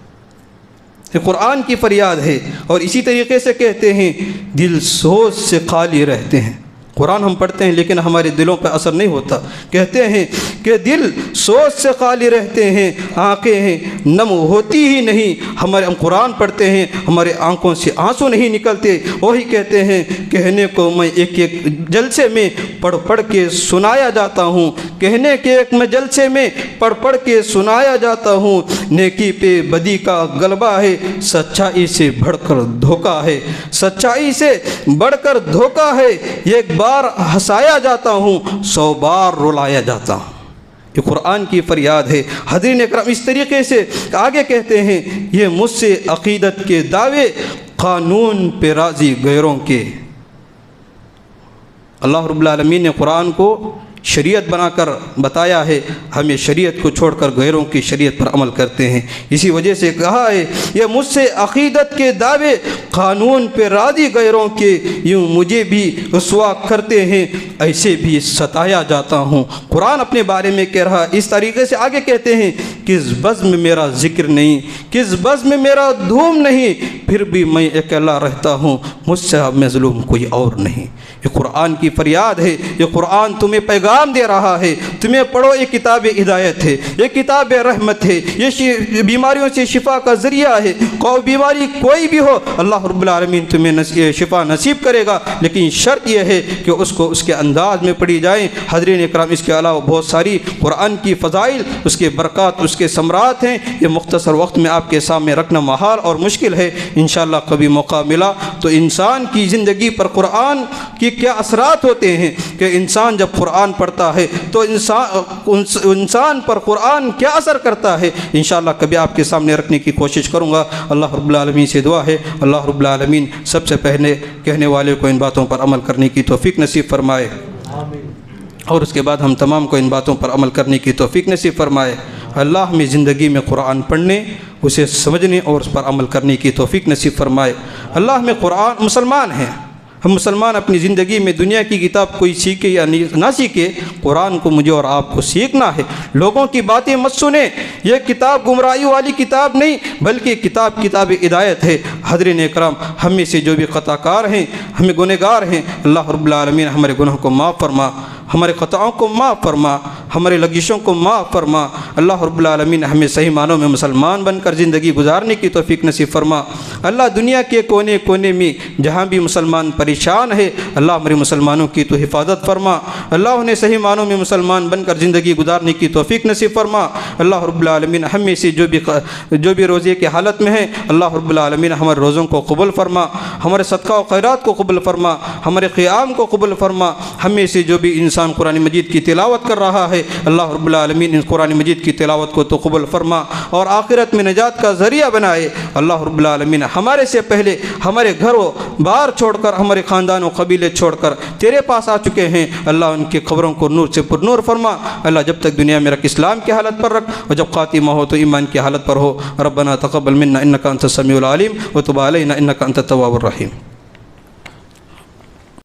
A: یہ قرآن کی فریاد ہے۔ اور اسی طریقے سے کہتے ہیں دل سوچ سے خالی رہتے ہیں۔ قرآن ہم پڑھتے ہیں لیکن ہمارے دلوں پہ اثر نہیں ہوتا۔ کہتے ہیں کہ دل سوچ سے خالی رہتے ہیں، آنکھیں نم ہوتی ہی نہیں۔ ہم قرآن پڑھتے ہیں، ہمارے آنکھوں سے آنسو نہیں نکلتے۔ وہی کہتے ہیں کہنے کو میں ایک ایک جلسے میں پڑھ کے سنایا جاتا ہوں، کہنے کے ایک میں جلسے میں پڑھ کے سنایا جاتا ہوں۔ نیکی پہ بدی کا غلبہ ہے، سچائی سے بڑھ کر دھوکہ ہے، سچائی سے بڑھ کر دھوکہ ہے۔ ایک بار ہنسایا جاتا ہوں، 100 بار رلایا جاتا ہوں۔ یہ قرآن کی فریاد ہے۔ حضرین اکرام اس طریقے سے آگے کہتے ہیں یہ مجھ سے عقیدت کے دعوے، قانون پہ راضی غیروں کے۔ اللہ رب العالمین نے قرآن کو شریعت بنا کر بتایا ہے، ہمیں شریعت کو چھوڑ کر غیروں کی شریعت پر عمل کرتے ہیں۔ اسی وجہ سے کہا ہے یہ مجھ سے عقیدت کے دعوے، قانون پہ راضی غیروں کے، یوں مجھے بھی رسوا کرتے ہیں، ایسے بھی ستایا جاتا ہوں۔ قرآن اپنے بارے میں کہہ رہا اس طریقے سے آگے کہتے ہیں کس بزم میں میرا ذکر نہیں، کس بزم میں میرا دھوم نہیں، پھر بھی میں اکیلا رہتا ہوں، مجھ سے مظلوم کوئی اور نہیں۔ یہ قرآن کی فریاد ہے۔ یہ قرآن تمہیں پیغام دے رہا ہے، تمہیں پڑھو، یہ کتاب ہدایت ہے، یہ کتاب رحمت ہے، یہ بیماریوں سے شفا کا ذریعہ ہے۔ بیماری کوئی بھی ہو اللہ رب العالمین تمہیں شفا نصیب کرے گا، لیکن شرط یہ ہے کہ اس کو اس کے انداز میں پڑھی جائیں۔ حضرین اکرام اس کے علاوہ بہت ساری قرآن کی فضائل، اس کے برکات، اس کے ثمرات ہیں، یہ مختصر وقت میں آپ کے سامنے رکھنا محال اور مشکل ہے۔ انشاءاللہ کبھی موقع ملا تو انسان کی زندگی پر قرآن کی کیا اثرات ہوتے ہیں کہ انسان جب قرآن پڑھتا ہے تو انسان پر قرآن کیا اثر کرتا ہے، انشاءاللہ کبھی آپ کے سامنے رکھنے کی کوشش کروں گا۔ اللہ رب العالمین سے دعا ہے اللہ رب العالمین سب سے پہلے کہنے والے کو ان باتوں پر عمل کرنے کی توفیق نصیب فرمائے، اور اس کے بعد ہم تمام کو ان باتوں پر عمل کرنے کی توفیق نصیب فرمائے۔ اللہ ہمیں زندگی میں قرآن پڑھنے، اسے سمجھنے اور اس پر عمل کرنے کی توفیق نصیب فرمائے۔ اللہ ہمیں قرآن، مسلمان ہیں ہم، مسلمان اپنی زندگی میں دنیا کی کتاب کوئی سیکھے یا نہ سیکھے، قرآن کو مجھے اور آپ کو سیکھنا ہے۔ لوگوں کی باتیں مت سنیں، یہ کتاب گمراہی والی کتاب نہیں بلکہ کتاب ہدایت ہے۔ حضرین اکرام ہم میں سے جو بھی خطا کار ہیں، ہمیں گنہگار ہیں، اللہ رب العالمین ہمارے گناہوں کو معاف فرما، ہمارے خطاؤں کو معاف فرما، ہمارے لغزشوں کو معاف فرما۔ اللہ رب العالمین ہمیں صحیح معنوں میں مسلمان بن کر زندگی گزارنے کی توفیق نصیب فرما۔ اللہ دنیا کے کونے کونے میں جہاں بھی مسلمان پریشان ہے، اللہ ہمارے مسلمانوں کی تو حفاظت فرما، اللہ انہیں صحیح معنوں میں مسلمان بن کر زندگی گزارنے کی توفیق نصیب فرما۔ اللہ رب العالمین ہم میں سے جو بھی روزے کی حالت میں ہیں، اللہ رب العالمین ہمارے روزوں کو قبول فرما، ہمارے صدقہ و خیرات کو قبول فرما، ہمارے قیام کو قبول فرما۔ ہم میں سے جو بھی انسان قرآن مجید کی تلاوت کر رہا ہے، اللہ رب العالمین ان قرآن مجید کی تلاوت کو تو قبول فرما اور آخرت میں نجات کا ذریعہ بنائے۔ اللہ رب العالمین ہمارے سے پہلے ہمارے گھر و بار چھوڑ کر، ہمارے خاندان و قبیلے چھوڑ کر تیرے پاس آ چکے ہیں، اللہ ان کی قبروں کو نور سے پر نور فرما۔ اللہ جب تک دنیا میں رکھ اسلام کی حالت پر رکھ، اور جب خاتمہ ہو تو ایمان کی حالت پر ہو۔ ربنا تقبل منا انک انت السمیع العلیم وتب علینا انک انت التواب الرحیم۔